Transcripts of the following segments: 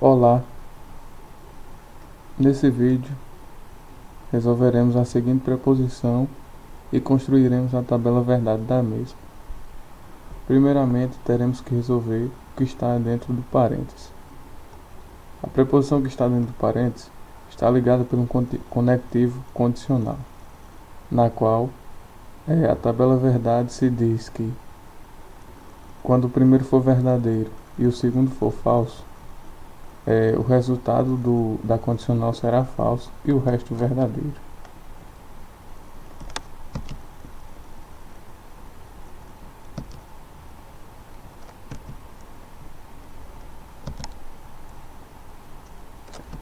Olá, nesse vídeo resolveremos a seguinte preposição e construiremos a tabela verdade da mesma. Primeiramente, teremos que resolver o que está dentro do parênteses. A preposição que está dentro do parênteses está ligada por um conectivo condicional, na qual a tabela verdade se diz que quando o primeiro for verdadeiro e o segundo for falso, o resultado da condicional será falso e o resto verdadeiro.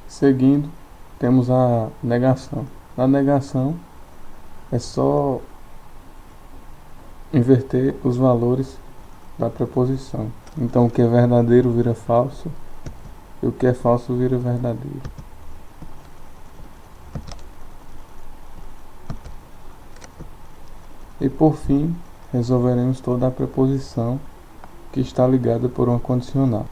Seguindo, temos a negação. Na negação, é só inverter os valores da preposição. Então, o que é verdadeiro vira falso e o que é falso vira verdadeiro. E por fim, resolveremos toda a preposição que está ligada por uma condicional.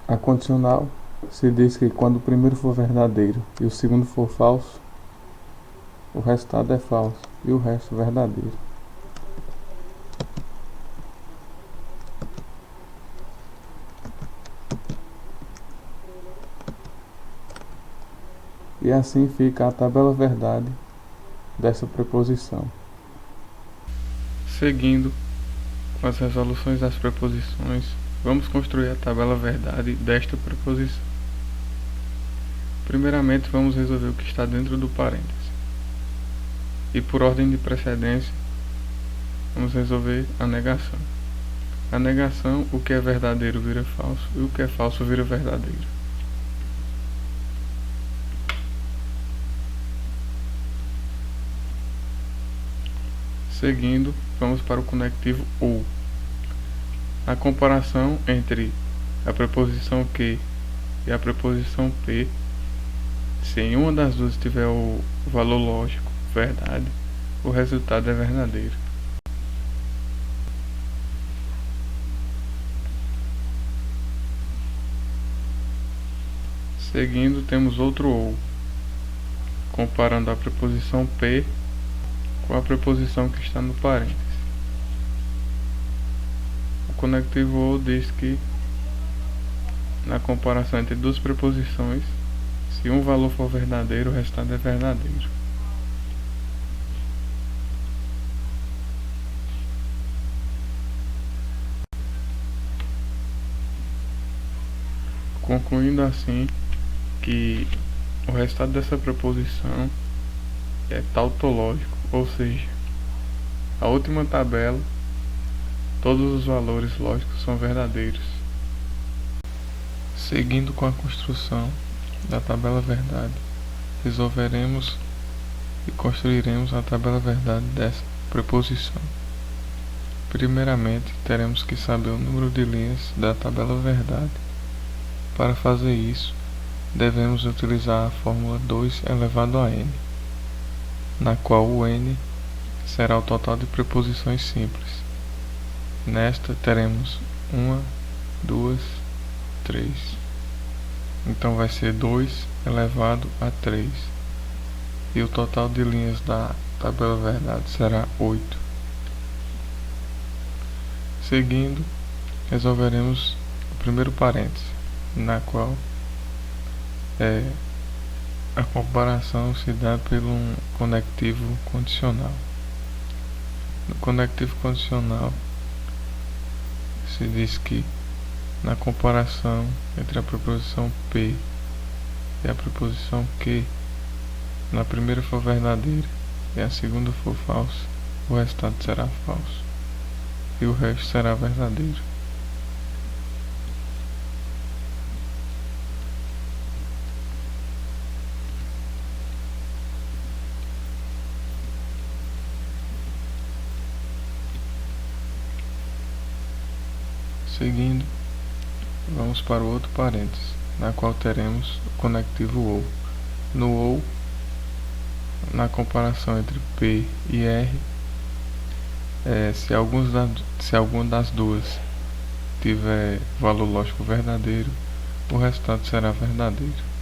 A condicional se diz que quando o primeiro for verdadeiro e o segundo for falso, o resultado é falso e o resto verdadeiro. E assim fica a tabela verdade dessa preposição. Seguindo com as resoluções das preposições, vamos construir a tabela verdade desta preposição. Primeiramente, vamos resolver o que está dentro do parênteses. E por ordem de precedência, vamos resolver a negação. A negação, o que é verdadeiro vira falso e o que é falso vira verdadeiro. Seguindo, vamos para o conectivo OU. A comparação entre a preposição que e a preposição P, se em uma das duas tiver o valor lógico verdade, o resultado é verdadeiro. Seguindo, temos outro OU, comparando a preposição P com a preposição que está no parênteses. O conectivo OU diz que, na comparação entre duas preposições, se um valor for verdadeiro, o resultado é verdadeiro. Concluindo assim que o resultado dessa preposição é tautológico, ou seja, a última tabela, todos os valores lógicos são verdadeiros. Seguindo com a construção da tabela verdade, resolveremos e construiremos a tabela verdade dessa preposição. Primeiramente, teremos que saber o número de linhas da tabela verdade. Para fazer isso, devemos utilizar a fórmula 2 elevado a n, na qual o n será o total de preposições simples. Nesta teremos 1, 2, 3. Então vai ser 2 elevado a 3. E o total de linhas da tabela verdade será 8. Seguindo, resolveremos o primeiro parêntese, na qual a comparação se dá pelo um conectivo condicional. No conectivo condicional se diz que na comparação entre a preposição P e a preposição que, na primeira for verdadeira e a segunda for falsa, o resultado será falso e o resto será verdadeiro. Seguindo, vamos para o outro parênteses, na qual teremos o conectivo OU. No OU, na comparação entre P e R, se alguma das duas tiver valor lógico verdadeiro, o resultado será verdadeiro.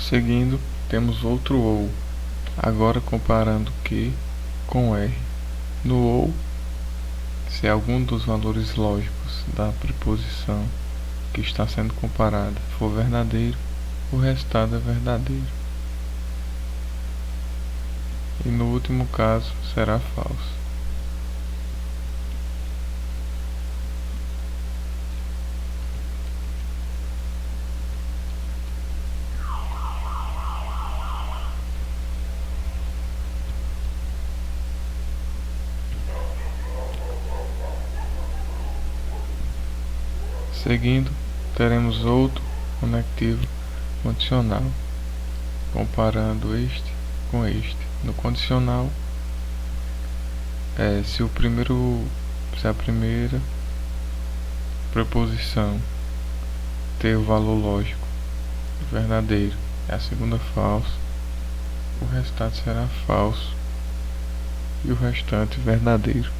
Seguindo, temos outro OU, agora comparando Q com R. No OU, se algum dos valores lógicos da preposição que está sendo comparada for verdadeiro, o resultado é verdadeiro. E no último caso, será falso. Seguindo, teremos outro conectivo condicional, comparando este com este. No condicional, se a primeira preposição ter o valor lógico verdadeiro e a segunda falso, o resultado será falso e o restante verdadeiro.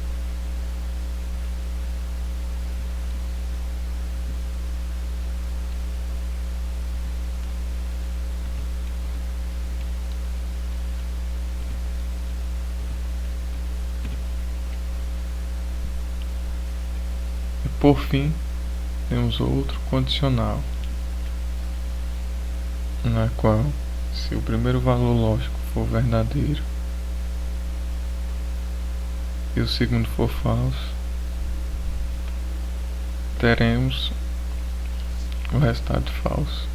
Por fim, temos outro condicional, na qual, se o primeiro valor lógico for verdadeiro e o segundo for falso, teremos o resultado falso,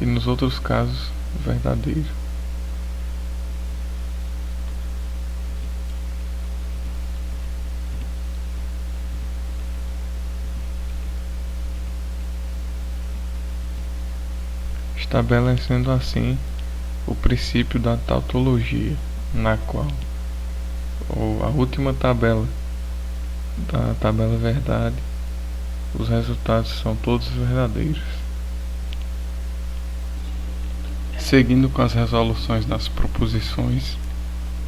e nos outros casos, verdadeiro. Estabelecendo assim o princípio da tautologia, na qual a última tabela da tabela verdade, os resultados são todos verdadeiros. Seguindo com as resoluções das proposições,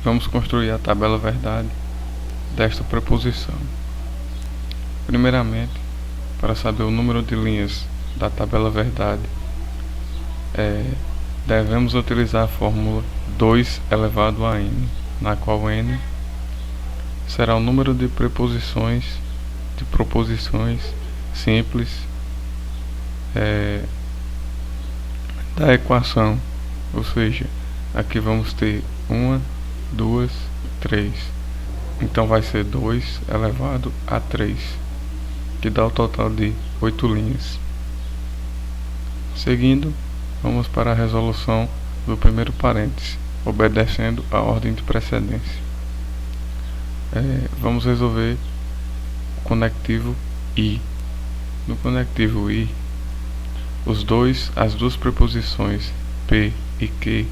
vamos construir a tabela verdade desta preposição. Primeiramente, para saber o número de linhas da tabela verdade, devemos utilizar a fórmula 2 elevado a n, na qual n será o número de proposições simples da equação, ou seja, aqui vamos ter 1, 2, 3, então vai ser 2 elevado a 3, que dá o total de 8 linhas. Seguindo, vamos para a resolução do primeiro parêntese, obedecendo a ordem de precedência. Vamos resolver o conectivo I. No conectivo I, as duas preposições P e Q,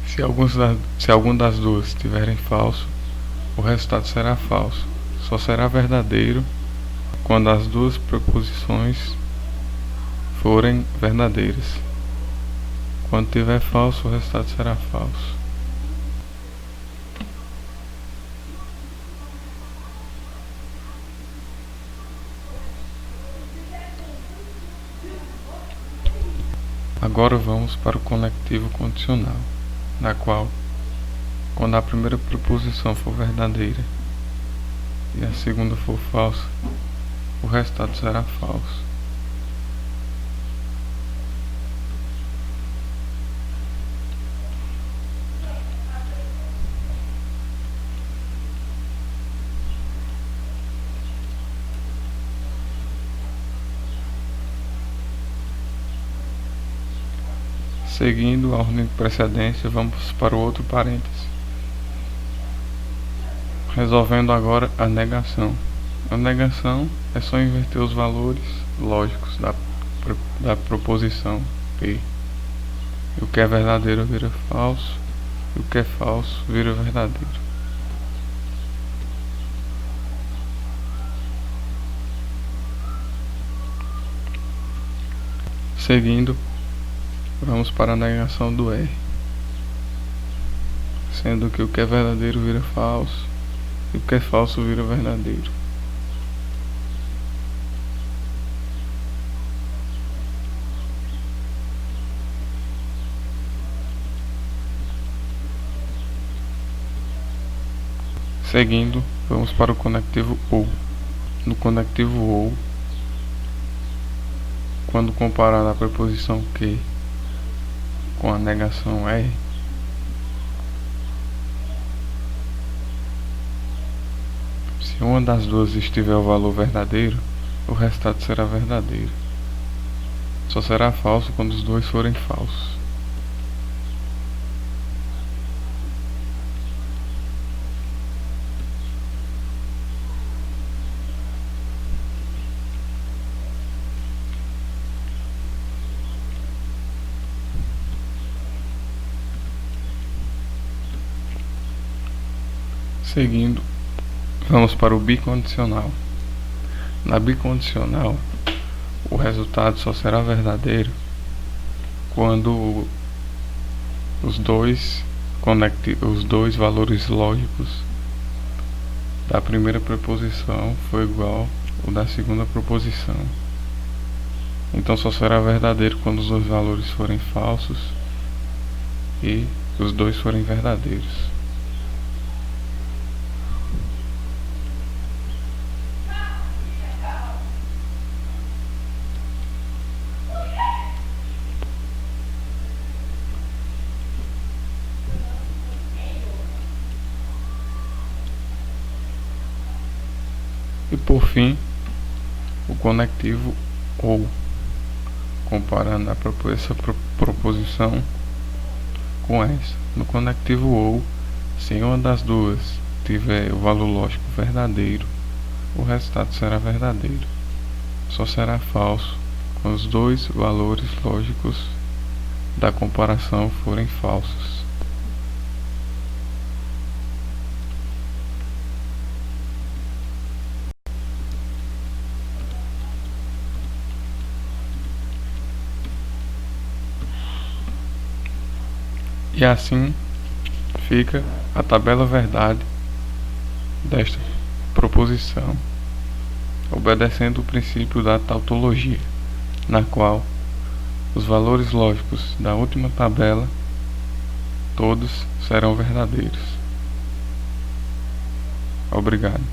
se alguma das duas tiverem falso, o resultado será falso. Só será verdadeiro quando as duas preposições forem verdadeiras. Quando tiver falso, o resultado será falso. Agora vamos para o conectivo condicional, na qual, quando a primeira preposição for verdadeira e a segunda for falsa, o resultado será falso. Seguindo a ordem de precedência, vamos para o outro parêntese. Resolvendo agora a negação. A negação é só inverter os valores lógicos da proposição P. O que é verdadeiro vira falso, e o que é falso vira verdadeiro. Seguindo, vamos para a negação do R, sendo que o que é verdadeiro vira falso e o que é falso vira verdadeiro. Seguindo, vamos para o conectivo OU. No conectivo OU, quando comparado a preposição que com a negação R, se uma das duas estiver o valor verdadeiro, o resultado será verdadeiro. Só será falso quando os dois forem falsos. Seguindo, vamos para o bicondicional. Na bicondicional, o resultado só será verdadeiro quando os dois valores lógicos da primeira proposição for igual ao da segunda proposição. Então só será verdadeiro quando os dois valores forem falsos e os dois forem verdadeiros. E por fim, o conectivo OU, comparando essa proposição com essa. No conectivo OU, se uma das duas tiver o valor lógico verdadeiro, o resultado será verdadeiro. Só será falso quando os dois valores lógicos da comparação forem falsos. E assim fica a tabela verdade desta proposição, obedecendo o princípio da tautologia, na qual os valores lógicos da última tabela todos serão verdadeiros. Obrigado.